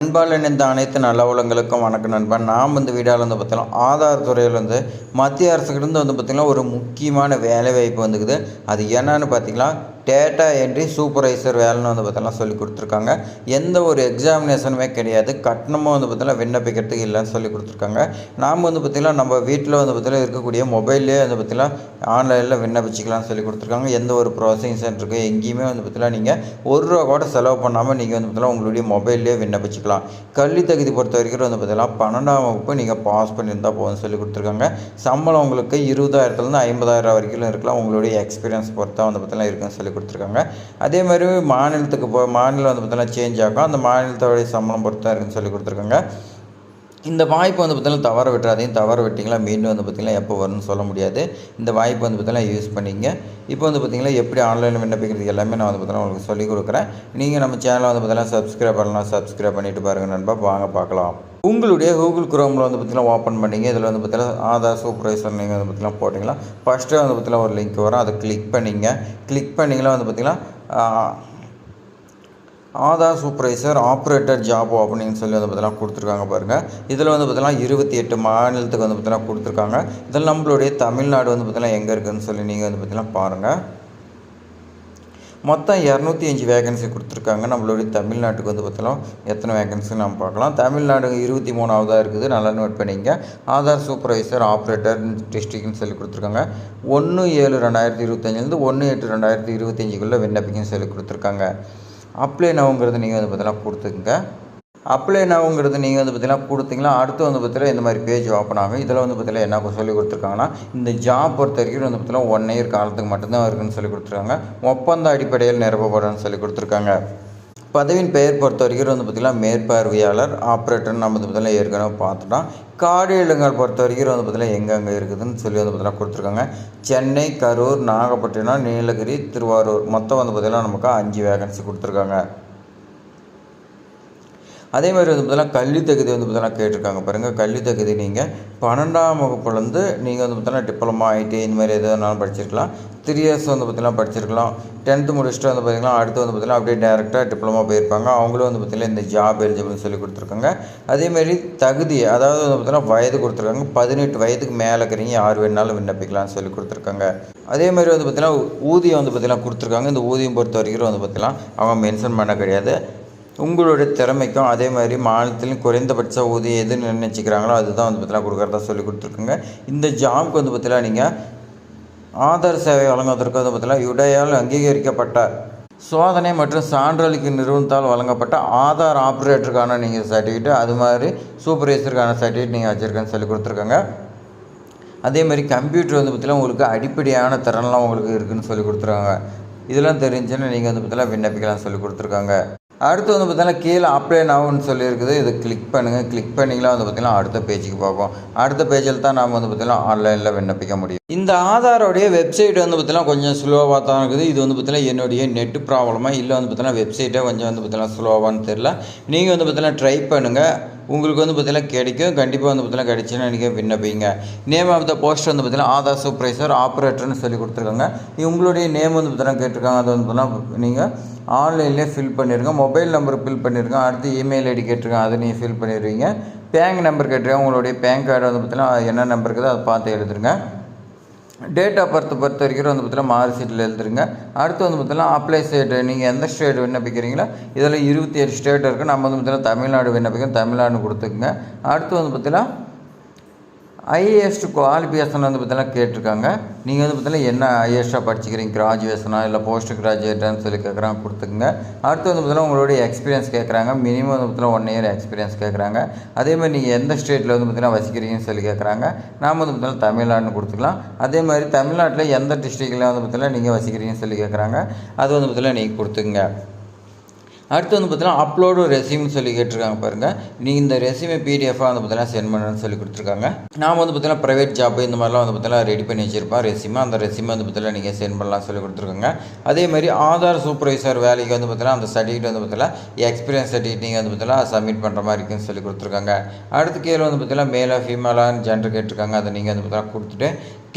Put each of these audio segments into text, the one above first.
நண்பால் இணைந்த அனைத்து நல்லவளங்களுக்கும் வணக்கம் நண்பன். நாம் வீடியோவில் பார்த்தீங்கன்னா ஆதார் துறையில் மத்திய அரசுக்கிட்ட பார்த்திங்கன்னா ஒரு முக்கியமான வேலைவாய்ப்பு வந்துக்குது. அது என்னன்னு பார்த்தீங்கன்னா டேட்டா என்ட்ரி சூப்பர்வைசர் வேலைன்னு பார்த்தீங்கன்னா சொல்லி கொடுத்துருக்காங்க. எந்த ஒரு எக்ஸாமினேஷனுமே கிடையாது, கட்டணமும் பார்த்தீங்கன்னா விண்ணப்பிக்கிறதுக்கு இல்லைன்னு சொல்லி கொடுத்துருக்காங்க. நாம் பார்த்திங்கன்னா நம்ம வீட்டில் பார்த்திங்கன்னா இருக்கக்கூடிய மொபைல்லே பார்த்திங்கன்னா ஆன்லைனில் விண்ணப்பிச்சிக்கலாம்னு சொல்லி கொடுத்துருக்காங்க. எந்த ஒரு ப்ராசஸிங் சென்டருக்கு எங்கேயுமே பார்த்திங்கன்னா நீங்கள் ₹1 கூட செலவு பண்ணாமல் நீங்கள் பார்த்திங்கன்னா உங்களுடைய மொபைல்லே விண்ணப்பிச்சிக்கலாம். கல்வி தகுதி பொறுத்த வரைக்கும் பார்த்தீங்கன்னா 12ஆம் வகுப்பு நீங்கள் பாஸ் பண்ணியிருந்தால் போதும்னு சொல்லி கொடுத்துருக்காங்க. சம்பளம் உங்களுக்கு 20,000 50,000 வரைக்கும் இருக்கலாம். உங்களுடைய எக்ஸ்பீரியன்ஸ் பொறுத்தா பார்த்தீங்கன்னா இருக்குன்னு சொல்லி கொடுத்துருக்காங்க. அதே மாதிரி மாநிலத்துக்கு மாநிலம் பார்த்தீங்கன்னா சேஞ்ச் ஆகும். அந்த மாநிலத்தோடைய சம்பளம் பொறுத்தா இருக்குன்னு சொல்லி கொடுத்துருக்காங்க. இந்த வாய்ப்பு பார்த்தீங்கன்னா தவற விட்டுறாதையும், தவற விட்டிங்களா மீண்டும் பார்த்தீங்கன்னா எப்போ வரும்னு சொல்ல முடியாது. இந்த வாய்ப்பு பார்த்தீங்கன்னா யூஸ் பண்ணிங்க. இப்போ பார்த்தீங்கன்னா எப்படி ஆன்லைனில் விண்ணப்பிக்கிறது எல்லாமே நான் பார்த்தீங்கன்னா உங்களுக்கு சொல்லிக் கொடுக்குறேன். நீங்கள் நம்ம சேனலை பார்த்தீங்கன்னா சப்ஸ்கிரைப் பண்ணலாம், சப்ஸ்கிரைப் பண்ணிவிட்டு பாருங்கள் நண்பா. வாங்க பார்க்கலாம். உங்களுடைய கூகுள் குரோமில் பார்த்தீங்கன்னா ஓப்பன் பண்ணிங்க. இதில் பார்த்தீங்கன்னா ஆதார் சூப்பர்வைசர் நீங்கள் பார்த்தீங்கன்னா போட்டிங்களா ஃபஸ்ட்டு பார்த்தீங்கன்னா ஒரு லிங்க் வரும். அதை கிளிக் பண்ணிங்க. கிளிக் பண்ணிங்களா பார்த்தீங்கன்னா ஆதார் சூப்பர்வைசர் ஆப்ரேட்டர் ஜாப் ஓப்பனிங்னு சொல்லி பார்த்தீங்கன்னா கொடுத்துருக்காங்க பாருங்கள். இதில் பார்த்தீங்கன்னா 28 மாநிலத்துக்கு பார்த்தீங்கன்னா கொடுத்துருக்காங்க. இதில் நம்மளுடைய தமிழ்நாடு பார்த்தீங்கன்னா எங்கே இருக்குதுன்னு சொல்லி நீங்கள் பார்த்தீங்கன்னா பாருங்கள். மொத்தம் 205 வேகன்சி கொடுத்துருக்காங்க. நம்மளுடைய தமிழ்நாட்டுக்கு பார்த்தீங்கன்னா எத்தனை வேகன்சி நம்ம பார்க்கலாம். தமிழ்நாடு 23ஆவதாக இருக்குது, நல்லா நோட் பண்ணிங்க. ஆதார் சூப்பர்வைசர் ஆப்ரேட்டர் டிஸ்ட்ரிக்ட்னு சொல்லி கொடுத்துருக்காங்க. 1/7/2025 1/8/2025 விண்ணப்பிக்கன்னு சொல்லி கொடுத்துருக்காங்க. அப்ளை நவுங்கிறது நீங்கள் பார்த்தீங்கன்னா கொடுத்துங்க. அப்ளை நவுங்கிறது நீங்கள் பார்த்தீங்கன்னா கொடுத்தீங்கன்னா அடுத்து பார்த்தீங்கன்னா இந்த மாதிரி பேஜ் ஓப்பன் ஆகும். இதில் பார்த்தீங்கன்னா என்ன சொல்லி கொடுத்துருக்காங்கன்னா இந்த ஜாப் பொறுத்த வரைக்கும் பார்த்தீங்கன்னா 1 இயர் காலத்துக்கு மட்டும்தான் இருக்குன்னு சொல்லி கொடுத்துருக்காங்க. ஒப்பந்த அடிப்படையில் நிரப்பப்படும்னு சொல்லி கொடுத்துருக்காங்க. பதவியின் பெயர் பொறுத்த வரைக்கும் பார்த்தீங்கன்னா மேற்பார்வையாளர் ஆப்ரேட்டர்னு நம்ம பார்த்தீங்கன்னா ஏற்கனவே பார்த்துட்டோம். காரியங்கள் பொறுத்த வரைக்கும் பார்த்தீங்கன்னா எங்கெங்கே இருக்குதுன்னு சொல்லி பார்த்தீங்கன்னா கொடுத்துருக்காங்க. சென்னை, கரூர், நாகப்பட்டினம், நீலகிரி, திருவாரூர் மொத்தம் பார்த்தீங்கன்னா நமக்கு 5 வேகன்சி கொடுத்துருக்காங்க. அதே மாதிரி பார்த்தீங்கன்னா கல்வி தகுதி பார்த்தீங்கன்னா கேட்டிருக்காங்க பாருங்கள். கல்வி தகுதி நீங்கள் 12ஆம் வகுப்புலேருந்து நீங்கள் பார்த்தீங்கன்னா டிப்ளமா, ஐடி இந்த மாதிரி எதுனாலும் படிச்சிருக்கலாம். 3 இயர்ஸ் பார்த்தீங்கன்னா படிச்சிருக்கலாம். 10th முடிச்சுட்டு பார்த்தீங்கன்னா அடுத்து பார்த்தீங்கன்னா அப்படியே டேரெக்டாக டிப்ளமா போயிருப்பாங்க. அவங்களும் பார்த்தீங்கன்னா இந்த ஜாப் எலிஜிபிள்னு சொல்லி கொடுத்துருக்காங்க. அதேமாரி தகுதி அதாவது பார்த்தீங்கன்னா வயது கொடுத்துருக்காங்க. 18 வயதுக்கு மேலே இருக்கிறீங்க யார் வேணாலும் விண்ணப்பிக்கலாம்னு சொல்லி கொடுத்துருக்காங்க. அதே மாதிரி பார்த்தீங்கன்னா ஊதியம் பார்த்தீங்கன்னா கொடுத்துருக்காங்க. இந்த ஊதியம் பொறுத்த வரைக்கும் பார்த்தீங்கன்னா அவங்க மென்ஷன் பண்ண கிடையாது. உங்களுடைய திறமைக்கும் அதே மாதிரி மாநிலத்திலும் குறைந்தபட்ச ஊதியம் எது நிர்ணயிச்சிக்கிறாங்களோ அதுதான் பார்த்தீங்கன்னா கொடுக்குறதா சொல்லி கொடுத்துருக்குங்க. இந்த ஜாப்க்கு பார்த்தீங்கன்னா நீங்கள் ஆதார் சேவை வழங்குவதற்கு பார்த்தீங்கன்னா யுடையால் அங்கீகரிக்கப்பட்ட சோதனை மற்றும் சான்றளிக்கு நிறுவனத்தால் வழங்கப்பட்ட ஆதார் ஆப்ரேட்டருக்கான நீங்கள் சர்டிஃபிகேட், அது மாதிரி சூப்பர்வைசருக்கான சர்டிஃபிகேட் நீங்கள் வச்சுருக்கேன்னு சொல்லி கொடுத்துருக்காங்க. அதே மாதிரி கம்ப்யூட்டர் பார்த்தீங்கன்னா உங்களுக்கு அடிப்படையான திறன்லாம் உங்களுக்கு இருக்குதுன்னு சொல்லி கொடுத்துருக்காங்க. இதெல்லாம் தெரிஞ்சுன்னா நீங்கள் பார்த்தீங்கன்னா விண்ணப்பிக்கலாம் சொல்லி கொடுத்துருக்காங்க. அடுத்து பார்த்தீங்கன்னா கீழே அப்ளை நவுன்னு சொல்லியிருக்குது. இதை கிளிக் பண்ணுங்கள். கிளிக் பண்ணிங்களா பார்த்தீங்கன்னா அடுத்த பேஜுக்கு பார்ப்போம். அடுத்த பேஜில் தான் நாம் பார்த்தீங்கன்னா ஆன்லைனில் விண்ணப்பிக்க முடியும். இந்த ஆதாரோடைய வெப்சைட் பார்த்தீங்கன்னா கொஞ்சம் ஸ்லோவாக தான் இருக்குது. இது பார்த்தீங்கன்னா என்னுடைய நெட் ப்ராப்ளமாக இல்லை பார்த்தீங்கன்னா வெப்சைட்டே கொஞ்சம் பார்த்தீங்கன்னா ஸ்லோவான்னு தெரில. நீங்கள் பார்த்தீங்கன்னா ட்ரை பண்ணுங்கள். உங்களுக்கு பார்த்தீங்கன்னா கிடைக்கும். கண்டிப்பாக பார்த்தீங்கன்னா கிடைச்சுன்னா நீங்கள் விண்ணப்பிங்க. நேம் ஆஃப் த போஸ்ட் பார்த்தீங்கன்னா ஆதார் சூப்பர்வைசர் ஆப்ரேட்டர்னு சொல்லி கொடுத்துருக்காங்க. உங்களுடைய நேம் பார்த்தீங்கன்னா கேட்டிருக்காங்க. அது பார்த்தீங்கன்னா நீங்கள் ஆன்லைன்லேயே ஃபில் பண்ணிடுங்க. மொபைல் நம்பர் ஃபில் பண்ணிடுங்க. அடுத்து இமெயில் ஐடி கேட்டிருக்காங்க, அதை நீங்கள் ஃபில் பண்ணிடுவீங்க. பேங்க் நம்பர் கேட்டிருக்காங்க. உங்களுடைய பேங்க் கார்டு பார்த்தீங்கன்னா என்ன நம்பர் இருக்குதோ அதை பார்த்து எழுதுருங்க. டேட் ஆஃப் பர்த் பொறுத்த வரைக்கும் பார்த்தீங்கன்னா மார்க் ஷீட்டில் எழுதுருங்க. அடுத்து பார்த்தீங்கன்னா அப்ளை ஸ்டேட்டு நீங்கள் எந்த ஸ்டேட் விண்ணப்பிக்கிறீங்களோ இதில் 27 ஸ்டேட் இருக்குது. நம்ம பார்த்தீங்கன்னா தமிழ்நாடு விண்ணப்பிக்கிறோம், தமிழ்நாடு கொடுத்துக்குங்க. அடுத்து பார்த்தீங்கன்னா ஹையஸ்ட் குவாலிஃபிகேஷன் பார்த்தீங்கன்னா கேட்டிருக்காங்க. நீங்கள் பார்த்தீங்கன்னா என்ன ஹையஸ்ட்டாக படிச்சுக்கிறீங்க, கிராஜுவேஷனா இல்லை போஸ்ட் கிராஜுவேட்டான்னு சொல்லி கேட்குறாங்க, கொடுத்துக்குங்க. அடுத்து பார்த்தீங்கன்னா உங்களுடைய எக்ஸ்பீரியன்ஸ் கேட்குறாங்க. மினிமம் பார்த்தீங்கன்னா 1 இயர் எக்ஸ்பீரியன்ஸ் கேட்குறாங்க. அதேமாதிரி நீங்கள் எந்த ஸ்டேட்டில் பார்த்தீங்கன்னா வசிக்கிறீங்கன்னு சொல்லி கேட்குறாங்க. நாம் பார்த்தீங்கன்னா தமிழ்நாடுன்னு கொடுத்துக்கலாம். அதே மாதிரி தமிழ்நாட்டில் எந்த டிஸ்ட்ரிக்டில் பார்த்தீங்கன்னா நீங்கள் வசிக்கிறீங்கன்னு சொல்லி கேட்குறாங்க. அது பார்த்தீங்கன்னா நீங்கள் கொடுத்துங்க. அடுத்து பார்த்தீங்கன்னா அப்லோடு ரெசியூம்னு சொல்லி கேட்டிருக்காங்க பாருங்கள். நீங்கள் இந்த ரெசியூமை பிடிஎஃபாக பார்த்தீங்கன்னா சென்ட் பண்ணுன்னு சொல்லி கொடுத்துருக்காங்க. நான் பார்த்தீங்கன்னா ப்ரைவேட் ஜாப் இந்த மாதிரிலாம் பார்த்தீங்கன்னா ரெடி பண்ணி வச்சுருப்பேன் ரெசியூமை. அந்த ரெசியூமை பார்த்தீங்கன்னா நீங்கள் சென்ட் பண்ணலாம் சொல்லி கொடுத்துருக்காங்க. அதே மாதிரி ஆதார் சூப்பர்வைசர் வேலைக்கு பார்த்தீங்கன்னா அந்த சர்டிஃபிகேட் பார்த்தீங்கன்னா எக்ஸ்பீரியன்ஸ் சர்டிஃபிகேட் நீங்கள் பார்த்தீங்கன்னா சப்மிட் பண்ணுற மாதிரி இருக்குன்னு சொல்லி கொடுத்துருக்காங்க. அடுத்து கீழே பார்த்தீங்கன்னா மேலாக ஃபீமேலான்னு ஜெண்டர் கேட்டிருக்காங்க. அதை நீங்கள் பார்த்தீங்கன்னா கொடுத்துட்டு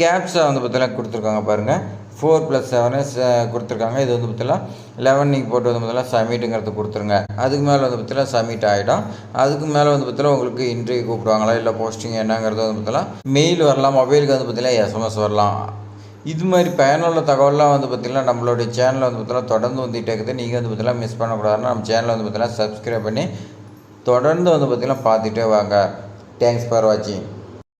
கேப்ஸை பார்த்தீங்கன்னா கொடுத்துருக்காங்க பாருங்கள். 4+7 கொடுத்துருக்காங்க. இது வந்து பார்த்தீங்கன்னா 11 நீங்கள் போட்டு வந்து பார்த்தீங்கன்னா சப்மிட்டுங்கிறது கொடுத்துருங்க. அதுக்கு மேலே வந்து பார்த்தீங்கன்னா சப்மிட் ஆகிடும். அதுக்கு மேலே வந்து பார்த்தீங்கன்னா உங்களுக்கு இன்டர்வியூ கூப்பிடுவாங்களா இல்லை போஸ்டிங் என்னங்கிறது வந்து பார்த்தீங்கன்னா மெயில் வரலாம், மொபைலுக்கு வந்து பார்த்தீங்கன்னா SMS வரலாம். இது மாதிரி பயனுள்ள தகவலாம் வந்து பார்த்திங்கன்னா நம்மளுடைய சேனலில் வந்து பார்த்தீங்கன்னா தொடர்ந்து வந்துகிட்டே இருக்குது. நீங்கள் வந்து பார்த்தீங்கன்னா மிஸ் பண்ணக்கூடாதுன்னா நம்ம சேனலை வந்து பார்த்தீங்கன்னா சப்ஸ்கிரைப் பண்ணி தொடர்ந்து வந்து பார்த்திங்கன்னா பார்த்துட்டே வாங்க. தேங்க்ஸ் ஃபார் வாட்சிங்.